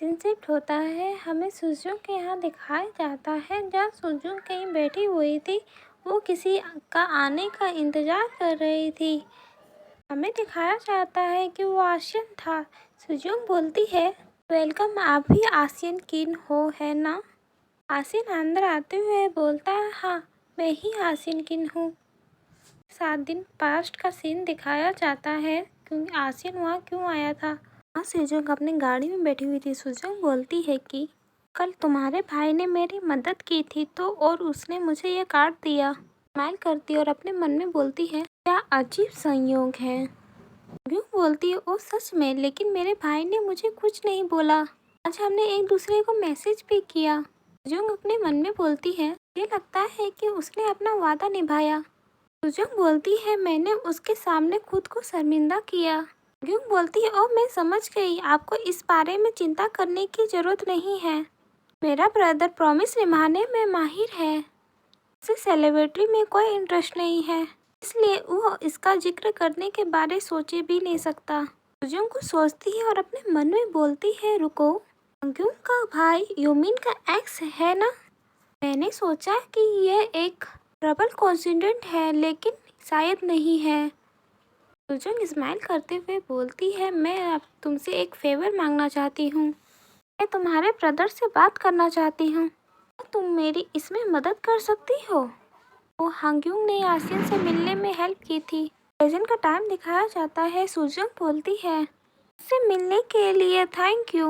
Scene shift होता है। हमें सुजू के यहाँ दिखाया जाता है जहाँ सुजू कहीं बैठी हुई थी। वो किसी का आने का इंतज़ार कर रही थी। हमें दिखाया जाता है कि वो आसियन था। सुजू बोलती है, वेलकम, आप भी आसियन किन हो, है ना? आसियन अंदर आते हुए बोलता है, हाँ, मैं ही आसियन किन हूँ। 7 दिन पास्ट का सीन दिखाया जाता है क्योंकि आसियन वहाँ क्यों आया था। वहाँ सुजोंग अपनी गाड़ी में बैठी हुई थी। सुजोंग बोलती है कि कल तुम्हारे भाई ने मेरी मदद की थी तो और उसने मुझे ये कार्ड दिया। स्माइल करती है और अपने मन में बोलती है, क्या अजीब संयोग है। क्यों बोलती है, ओ सच में, लेकिन मेरे भाई ने मुझे कुछ नहीं बोला। आज हमने एक दूसरे को मैसेज भी किया। सुजोंग अपने मन में बोलती है, मुझे लगता है कि उसने अपना वादा निभाया। सुजोंग बोलती है, मैंने उसके सामने खुद को शर्मिंदा किया। ग्यूंग बोलती है, ओ मैं समझ गई, आपको इस बारे में चिंता करने की जरूरत नहीं है। मेरा ब्रदर प्रॉमिस निभाने में माहिर है। उसे सेलिब्रिटी में कोई इंटरेस्ट नहीं है, इसलिए वो इसका जिक्र करने के बारे सोचे भी नहीं सकता। ग्यूंग कुछ सोचती है और अपने मन में बोलती है, रुको, ग्यूंग का भाई यूमिन का एक्स है ना? मैंने सोचा कि यह एक डबल कोइंसिडेंट है, लेकिन शायद नहीं है। सुजोंग स्माइल करते हुए बोलती है, मैं अब तुमसे एक फेवर मांगना चाहती हूँ। मैं तुम्हारे ब्रदर से बात करना चाहती हूँ। क्या तुम मेरी इसमें मदद कर सकती हो? वो हांग्यूंग ने आसियन से मिलने में हेल्प की थी। प्रेजेंट का टाइम दिखाया जाता है। सुजोंग बोलती है, उससे मिलने के लिए थैंक यू।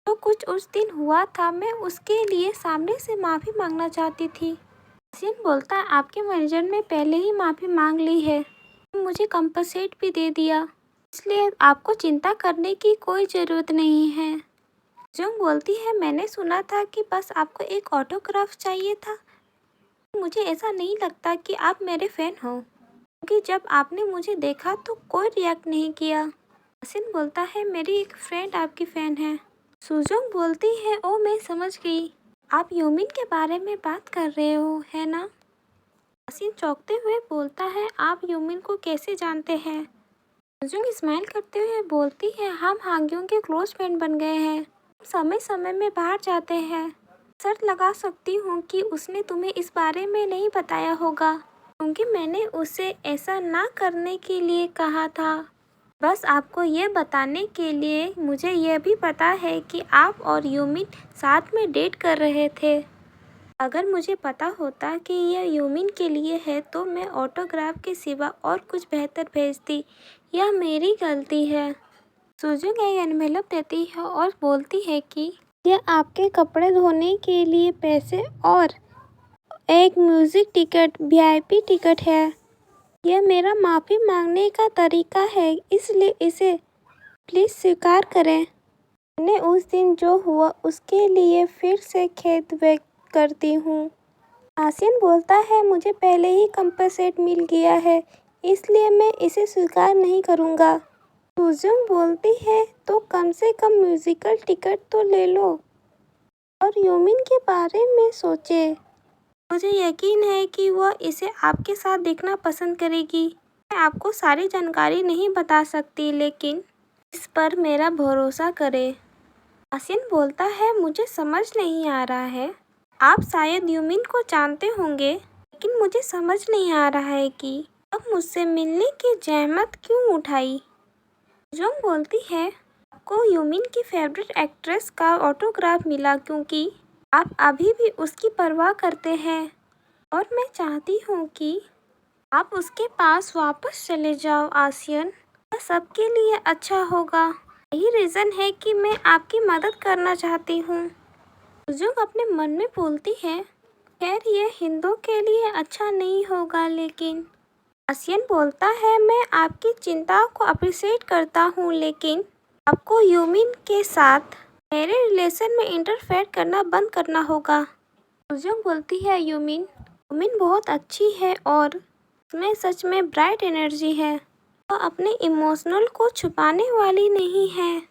जो कुछ उस दिन हुआ था, मैं उसके लिए सामने से माफ़ी मांगना चाहती थी। आसियन बोलता है, आपके मैनेजर ने पहले ही माफ़ी मांग ली है, मुझे कंपनसेट भी दे दिया, इसलिए आपको चिंता करने की कोई ज़रूरत नहीं है। जोंग बोलती है, मैंने सुना था कि बस आपको एक ऑटोग्राफ चाहिए था। मुझे ऐसा नहीं लगता कि आप मेरे फ़ैन हो, क्योंकि जब आपने मुझे देखा तो कोई रिएक्ट नहीं किया। आसिन बोलता है, मेरी एक फ्रेंड आपकी फ़ैन है। सुजोंग बोलती है, ओ मैं समझ गई, आप यूमिन के बारे में बात कर रहे हो, है ना? आसिन चौंकते हुए बोलता है, आप यूमिन को कैसे जानते हैं? सुजोंग स्माइल करते हुए बोलती है, हम हांग्यूंग के क्लोज फ्रेंड बन गए हैं। समय समय में बाहर जाते हैं। शर्त लगा सकती हूँ कि उसने तुम्हें इस बारे में नहीं बताया होगा, क्योंकि मैंने उसे ऐसा ना करने के लिए कहा था। बस आपको ये बताने के लिए मुझे यह भी पता है कि आप और यूमिन साथ में डेट कर रहे थे। अगर मुझे पता होता कि यह यूमिन के लिए है तो मैं ऑटोग्राफ के सिवा और कुछ बेहतर भेजती। यह मेरी गलती है। सुजोंग एक एनवेलप देती है और बोलती है कि यह आपके कपड़े धोने के लिए पैसे और एक म्यूज़िक टिकट, वीआईपी टिकट है। यह मेरा माफ़ी मांगने का तरीका है, इसलिए इसे प्लीज़ स्वीकार करें। मैंने उस दिन जो हुआ उसके लिए फिर से खेद व्यक्त करती हूँ। आसियन बोलता है, मुझे पहले ही कंपनसेट मिल गया है, इसलिए मैं इसे स्वीकार नहीं करूँगा। सुजोंग बोलती है, तो कम से कम म्यूजिकल टिकट तो ले लो और यूमिन के बारे में सोचे। मुझे यकीन है कि वह इसे आपके साथ देखना पसंद करेगी। मैं आपको सारी जानकारी नहीं बता सकती, लेकिन इस पर मेरा भरोसा करें। आसियन बोलता है, मुझे समझ नहीं आ रहा है। आप शायद यूमिन को जानते होंगे, लेकिन मुझे समझ नहीं आ रहा है कि अब मुझसे मिलने की जहमत क्यों उठाई। जोंग बोलती है, आपको यूमिन की फेवरेट एक्ट्रेस का ऑटोग्राफ मिला क्योंकि आप अभी भी उसकी परवाह करते हैं, और मैं चाहती हूँ कि आप उसके पास वापस चले जाओ। आसियन, यह सबके लिए अच्छा होगा। यही रीज़न है कि मैं आपकी मदद करना चाहती हूँ। जोंग अपने मन में बोलती है, खैर यह हिंदू के लिए अच्छा नहीं होगा, लेकिन आसियन बोलता है, मैं आपकी चिंता को अप्रिशिएट करता हूँ, लेकिन आपको यूमिन के साथ मेरे रिलेशन में इंटरफेयर करना बंद करना होगा। सुजोंग बोलती है, यूमिन बहुत अच्छी है और उसमें सच में ब्राइट एनर्जी है। वह अपने इमोशनल को छुपाने वाली नहीं है,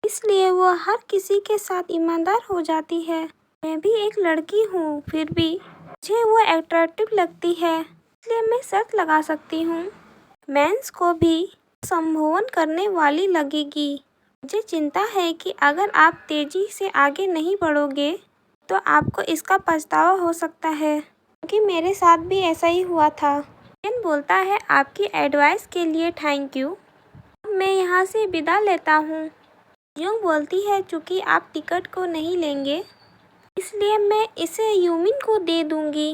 इसलिए वह हर किसी के साथ ईमानदार हो जाती है। मैं भी एक लड़की हूँ, फिर भी मुझे वो अट्रैक्टिव लगती है, इसलिए मैं शर्त लगा सकती हूँ, मेंस को भी संबोधन करने वाली लगेगी। मुझे चिंता है कि अगर आप तेजी से आगे नहीं बढ़ोगे तो आपको इसका पछतावा हो सकता है, क्योंकि मेरे साथ भी ऐसा ही हुआ था। एन बोलता है, आपकी एडवाइस के लिए थैंक यू। मैं यहाँ से विदा लेता हूँ। यूंग बोलती है, चूँकि आप टिकट को नहीं लेंगे इसलिए मैं इसे यूमिन को दे दूँगी।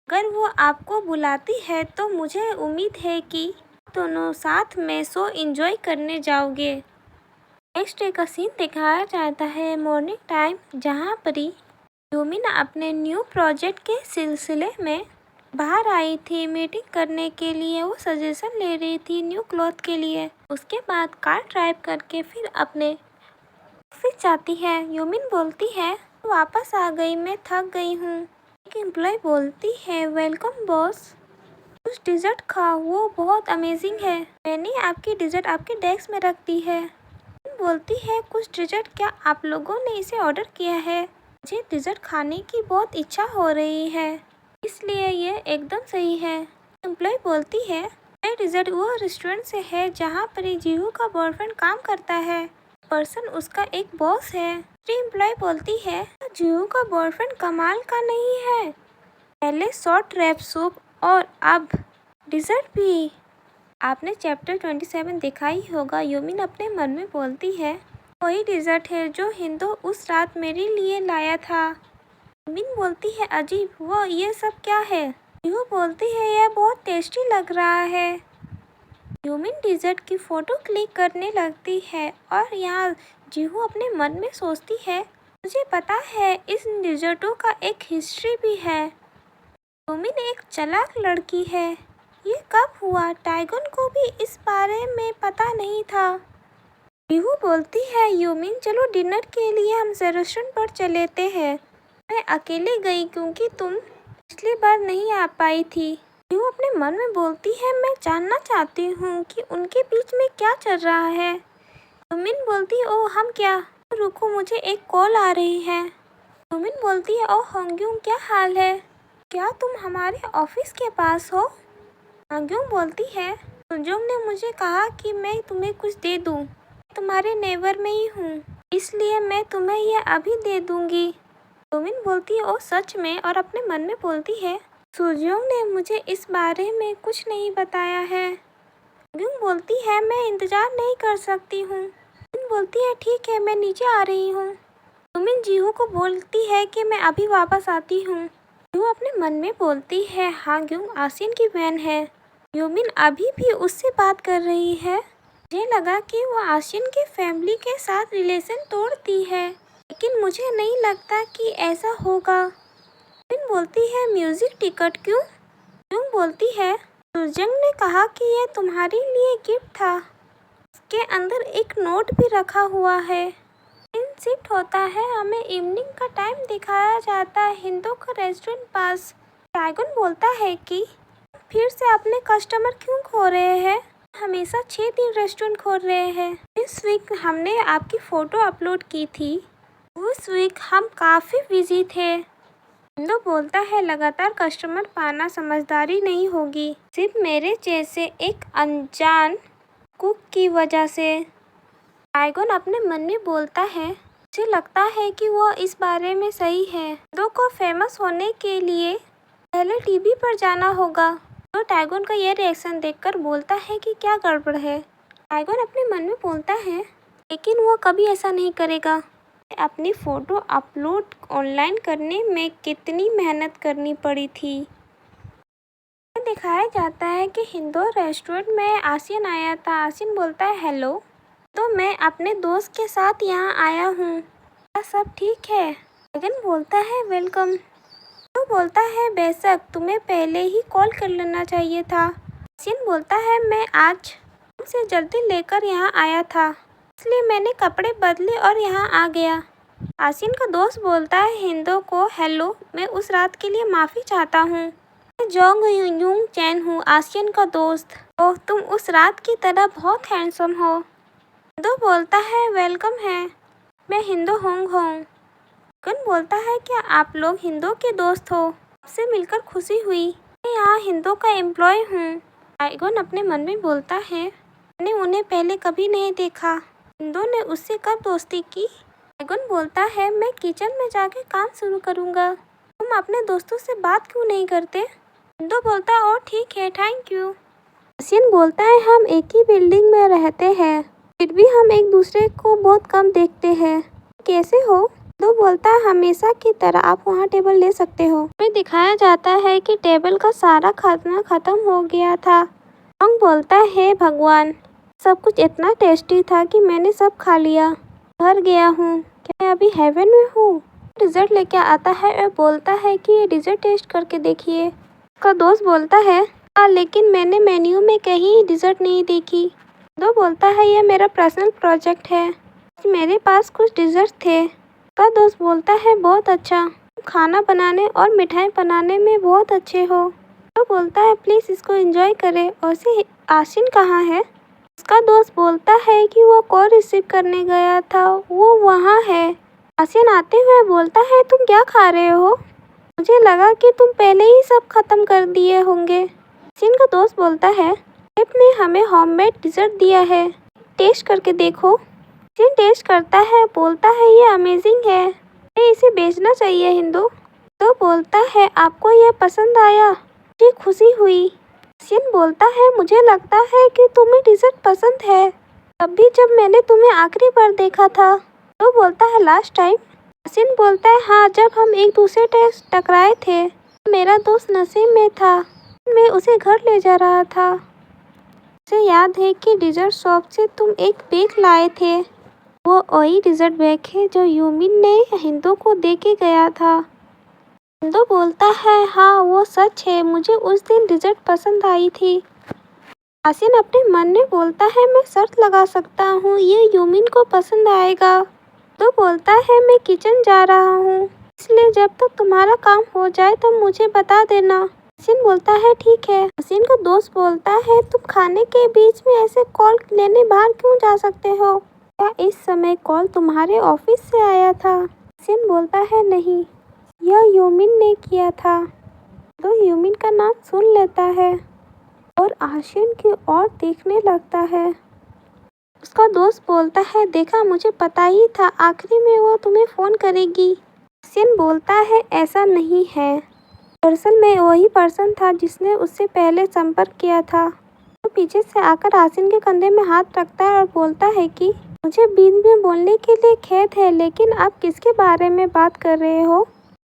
अगर वो आपको बुलाती है तो मुझे उम्मीद है कि दोनों साथ में शो एंजॉय करने जाओगे। नेक्स्ट डे का सीन दिखाया जाता है मॉर्निंग टाइम, जहाँ पर यूमिन अपने न्यू प्रोजेक्ट के सिलसिले में बाहर आई थी मीटिंग करने के लिए। वो सजेशन ले रही थी न्यू क्लॉथ के लिए। उसके बाद कार ड्राइव करके फिर अपने ऑफिस जाती है। यूमिन बोलती है, वापस आ गई, मैं थक गई हूँ। एक एम्प्लॉय बोलती है, वेलकम बॉस, कुछ डिज़र्ट खाओ, वो बहुत अमेजिंग है। मैंने आपकी डिज़र्ट आपके डेस्क में रख दी है। बोलती है, कुछ डिज़र्ट, क्या आप लोगों ने इसे ऑर्डर किया है? मुझे डिज़र्ट खाने की बहुत इच्छा हो रही है, इसलिए ये एकदम सही है। एम्प्लॉय बोलती है, ये डिज़र्ट वो रेस्टोरेंट से है जहाँ पर जीहू का बॉयफ्रेंड काम करता है। पर्सन उसका एक बॉस है। एम्प्लॉय बोलती है, जीहू का बॉयफ्रेंड कमाल का नहीं है, पहले शॉर्ट रैप सूप और अब डिज़र्ट भी। आपने चैप्टर 27 देखा ही होगा। यूमिन अपने मन में बोलती है, वही डिज़र्ट है जो हिंदू उस रात मेरे लिए लाया था। यूमिन बोलती है, अजीब, वो ये सब क्या है? जीहू बोलती है, यह बहुत टेस्टी लग रहा है। यूमिन डिज़र्ट की फ़ोटो क्लिक करने लगती है और यहाँ जीहू अपने मन में सोचती है, मुझे पता है इस डिज़र्टों का एक हिस्ट्री भी है। यूमिन एक चालाक लड़की है। ये कब हुआ? टाइगन को भी इस बारे में पता नहीं था। जीहू बोलती है, यूमिन, चलो डिनर के लिए हम रेस्टोरेंट पर चलेते हैं। मैं अकेले गई क्योंकि तुम पिछली बार नहीं आ पाई थी। जीहू अपने मन में बोलती है, मैं जानना चाहती हूँ कि उनके बीच में क्या चल रहा है। यूमिन बोलती है, ओह हम क्या? रुको, मुझे एक कॉल आ रही है। यूमिन बोलती है, ओह होंग्यूंग, क्या हाल है? क्या तुम हमारे ऑफिस के पास हो? होंग्यूंग बोलती है, सुजोंग ने मुझे कहा कि मैं तुम्हें कुछ दे दूँ। तुम्हारे नेबर में ही हूँ, इसलिए मैं तुम्हें यह अभी दे दूँगी। यूमिन बोलती है, ओह सच में? और अपने मन में बोलती है, सुजोंग ने मुझे इस बारे में कुछ नहीं बताया है। होंग्यूंग बोलती है, मैं इंतज़ार नहीं कर सकती हूँ। यूमिन बोलती है, ठीक है, मैं नीचे आ रही हूँ। यूमिन जीहू को बोलती है कि मैं अभी वापस आती हूँ। जीहू अपने मन में बोलती है, होंग्यूंग आसिन की बहन है। यूमिन अभी भी उससे बात कर रही है। मुझे लगा कि वो आसिन के फैमिली के साथ रिलेशन तोड़ती है, लेकिन मुझे नहीं लगता कि ऐसा होगा। यूमिन बोलती है, म्यूजिक टिकट क्यों? यूंग बोलती है, सुजंग ने कहा कि यह तुम्हारे लिए गिफ्ट था। इसके अंदर एक नोट भी रखा हुआ है। दिन शिफ्ट होता है, हमें इवनिंग का टाइम दिखाया जाता है हिंदू का रेस्टोरेंट पास। टाइगन बोलता है कि फिर से अपने कस्टमर क्यों खो रहे हैं? हमेशा 6 दिन रेस्टोरेंट खोल रहे हैं। इस वीक हमने आपकी फ़ोटो अपलोड की थी, उस वीक हम काफ़ी बिजी थे। हिंदू बोलता है, लगातार कस्टमर पाना समझदारी नहीं होगी, सिर्फ मेरे जैसे एक अनजान कुक की वजह से। टाइगन अपने मन में बोलता है, मुझे लगता है कि वो इस बारे में सही है। हिंदू को फेमस होने के लिए पहले टीवी पर जाना होगा। तो टाइगन का यह रिएक्शन देखकर बोलता है कि क्या गड़बड़ है। टाइगन अपने मन में बोलता है, लेकिन वो कभी ऐसा नहीं करेगा। अपनी फ़ोटो अपलोड ऑनलाइन करने में कितनी मेहनत करनी पड़ी थी। दिखाया जाता है कि हिंदू रेस्टोरेंट में आसिन आया था। आसिन बोलता है, हेलो, तो मैं अपने दोस्त के साथ यहाँ आया हूँ, क्या सब ठीक है? टाइगन बोलता है, वेलकम। तो बोलता है, बेशक, तुम्हें पहले ही कॉल कर लेना चाहिए था। आसिन बोलता है, मैं आज से जल्दी लेकर यहाँ आया था, इसलिए मैंने कपड़े बदले और यहाँ आ गया। आसिन का दोस्त बोलता है हिंदू को, हेलो, मैं उस रात के लिए माफ़ी चाहता हूँ। मैं जोंग यूंग चैन हूँ, आसिन का दोस्त। ओह, तुम उस रात की तरह बहुत हैंडसम हो। हिंदू बोलता है, वेलकम है, मैं हिंदू होंग हूँ। कन बोलता है, क्या आप लोग हिंदू के दोस्त हो? आपसे मिलकर खुशी हुई। मैं यहाँ हिंदू का एम्प्लॉय हूँ। टाइगन अपने मन में बोलता है, मैंने उन्हें पहले कभी नहीं देखा। हिंदू ने उससे कब दोस्ती की? बैगुन बोलता है मैं किचन में जाके काम शुरू करूँगा। तुम अपने दोस्तों से बात क्यों नहीं करते? हिंदू बोलता ओ ठीक है, थैंक यू। आसिन बोलता है हम एक ही बिल्डिंग में रहते हैं, फिर भी हम एक दूसरे को बहुत कम देखते हैं। कैसे हो? हिंदू बोलता है हमेशा की तरह आप वहाँ टेबल ले सकते हो। हमें दिखाया जाता है कि टेबल का सारा खाना खत्म हो गया था। रॉन्ग बोलता है भगवान, सब कुछ इतना टेस्टी था कि मैंने सब खा लिया। भर गया हूँ, क्या मैं अभी हेवन में हूँ? डिज़र्ट लेके आता है और बोलता है कि ये डिज़र्ट टेस्ट करके देखिए। उसका दोस्त बोलता है हाँ, लेकिन मैंने मेन्यू में कहीं डिज़र्ट नहीं देखी। दो बोलता है ये मेरा पर्सनल प्रोजेक्ट है, मेरे पास कुछ डिज़र्ट थे। उसका दोस्त बोलता है बहुत अच्छा, तुम खाना बनाने और मिठाई बनाने में बहुत अच्छे हो। तो बोलता है प्लीज़ इसको एंजॉय करें। और से आसिन कहाँ है? उसका दोस्त बोलता है कि वो कॉल रिसीव करने गया था, वो वहाँ है। आसिन आते हुए बोलता है तुम क्या खा रहे हो? मुझे लगा कि तुम पहले ही सब खत्म कर दिए होंगे। आसिन का दोस्त बोलता है शेफ ने हमें होममेड डिज़र्ट दिया है, टेस्ट करके देखो। आसिन टेस्ट करता है, बोलता है ये अमेजिंग है, मैं इसे बेचना चाहिए। हिंदू तो बोलता है आपको यह पसंद आया, मुझे खुशी हुई। आसिन बोलता है मुझे लगता है कि तुम्हें डिज़र्ट पसंद है, तभी जब मैंने तुम्हें आखिरी बार देखा था। तो बोलता है लास्ट टाइम? आसिन बोलता है हाँ, जब हम एक दूसरे से टकराए थे, मेरा दोस्त नशे में था, मैं उसे घर ले जा रहा था। मुझे याद है कि डिज़र्ट शॉप से तुम एक बैग लाए थे, वो वही डिज़र्ट बैग है जो यूमिन ने हिंदू को दे के गया था। हिंदू बोलता है हाँ वो सच है, मुझे उस दिन डिज़र्ट पसंद आई थी। आसिन अपने मन में बोलता है मैं शर्त लगा सकता हूँ ये यूमिन को पसंद आएगा। तो बोलता है मैं किचन जा रहा हूँ, इसलिए जब तक तुम्हारा काम हो जाए तो मुझे बता देना। आसिन बोलता है ठीक है। आसिन का दोस्त बोलता है तुम खाने के बीच में ऐसे कॉल लेने बाहर क्यों जा सकते हो? क्या इस समय कॉल तुम्हारे ऑफिस से आया था? आसिन बोलता है नहीं, यह यूमिन ने किया था। तो यूमिन का नाम सुन लेता है और आसिन की ओर देखने लगता है। उसका दोस्त बोलता है देखा, मुझे पता ही था आखिरी में वो तुम्हें फ़ोन करेगी। आसिन बोलता है ऐसा नहीं है, दरअसल मैं वही पर्सन था जिसने उससे पहले संपर्क किया था। तो पीछे से आकर आसिन के कंधे में हाथ रखता है और बोलता है कि मुझे बीच में बोलने के लिए खेद है, लेकिन आप किसके बारे में बात कर रहे हो?